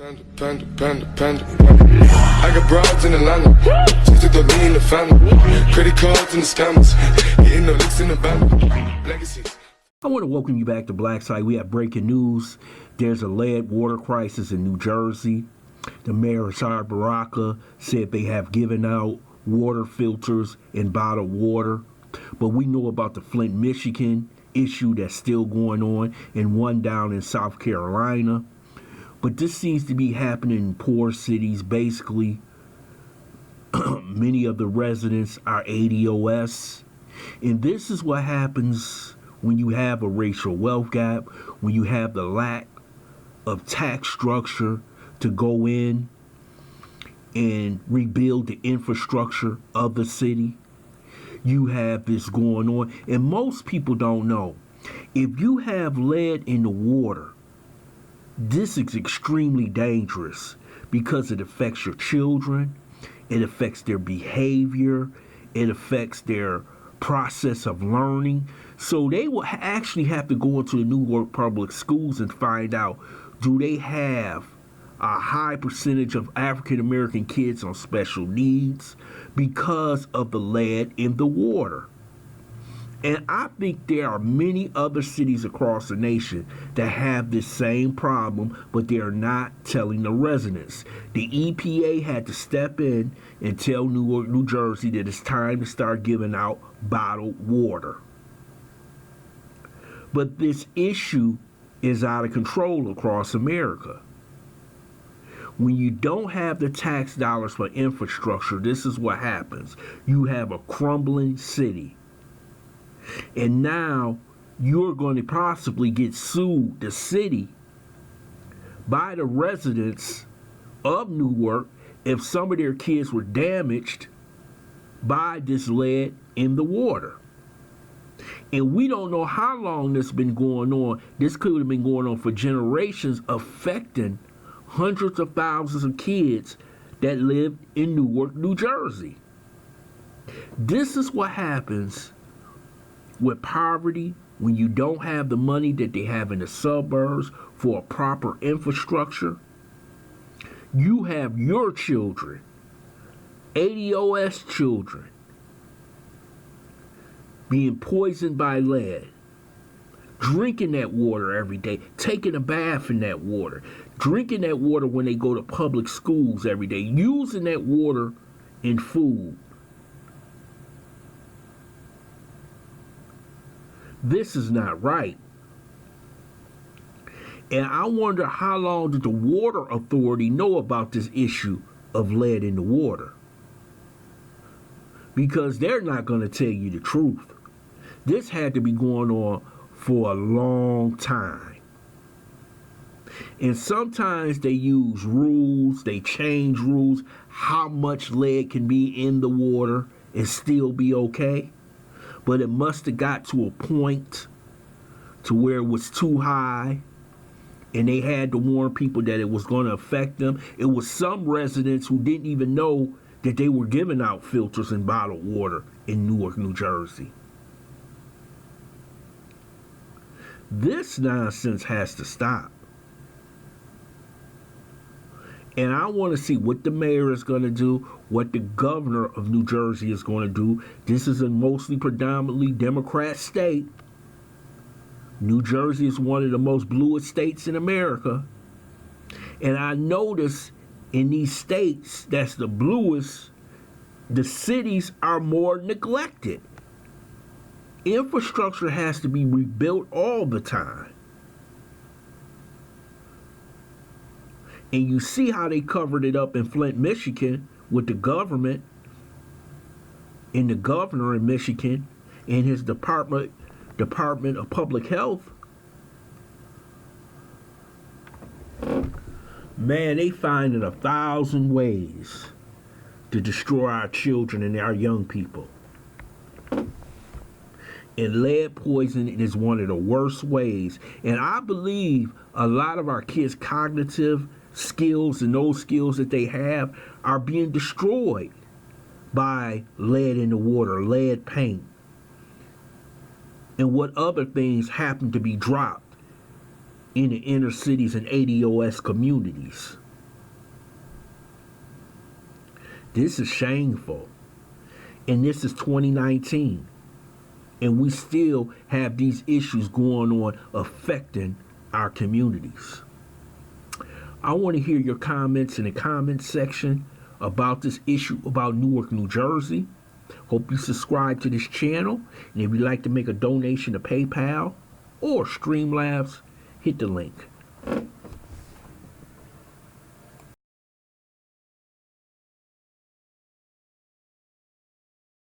Panda. I got broads in Atlanta. Just took the lean in the family. Credit cards and the scammers. Hitting the licks in the band. Legacies. I want to welcome you back to Black Site. We have breaking news. There's a lead water crisis in New Jersey. The mayor, Rashad Baraka, said they have given out water filters and bottled water. But we know about the Flint, Michigan issue that's still going on, and one down in South Carolina. But this seems to be happening in poor cities. Basically, many of the residents are ADOS. And this is what happens when you have a racial wealth gap, when you have the lack of tax structure to go in and rebuild the infrastructure of the city. You have this going on. And most people don't know. If you have lead in the water, this is extremely dangerous because it affects your children, it affects their behavior, it affects their process of learning. So they will actually have to go into the Newark public schools and find out, do they have a high percentage of African American kids on special needs because of the lead in the water. And I think there are many other cities across the nation that have this same problem, but they are not telling the residents. The EPA had to step in and tell Newark, New Jersey that it's time to start giving out bottled water. But this issue is out of control across America. When you don't have the tax dollars for infrastructure, this is what happens. You have a crumbling city. And now you're going to possibly get sued, the city, by the residents of Newark if some of their kids were damaged by this lead in the water. And we don't know how long this has been going on. This could have been going on for generations, affecting hundreds of thousands of kids that live in Newark, New Jersey. This is what happens with poverty when you don't have the money that they have in the suburbs for a proper infrastructure. You have your children, ADOS children, being poisoned by lead, drinking that water every day, taking a bath in that water, drinking that water when they go to public schools every day, using that water in food. This is not right. And I wonder, how long did the Water Authority know about this issue of lead in the water? Because they're not going to tell you the truth. This had to be going on for a long time. And sometimes they use rules, they change rules, how much lead can be in the water and still be okay. But it must have got to a point to where it was too high, and they had to warn people that it was going to affect them. It was some residents who didn't even know that they were giving out filters and bottled water in Newark, New Jersey. This nonsense has to stop. And I want to see what the mayor is going to do, what the governor of New Jersey is going to do. This is a mostly predominantly Democrat state. New Jersey is one of the most bluest states in America. And I notice in these states that's the bluest, the cities are more neglected. Infrastructure has to be rebuilt all the time. And you see how they covered it up in Flint, Michigan with the government and the governor in Michigan and his Department of Public Health. Man, they finding 1,000 ways to destroy our children and our young people. And lead poisoning is one of the worst ways. And I believe a lot of our kids' cognitive skills and those skills that they have are being destroyed by lead in the water, lead paint, and what other things happen to be dropped in the inner cities and ADOS communities. This is shameful. And this is 2019. And we still have these issues going on affecting our communities. I want to hear your comments in the comments section about this issue about Newark, New Jersey. Hope you subscribe to this channel. And if you'd like to make a donation to PayPal or Streamlabs, hit the link.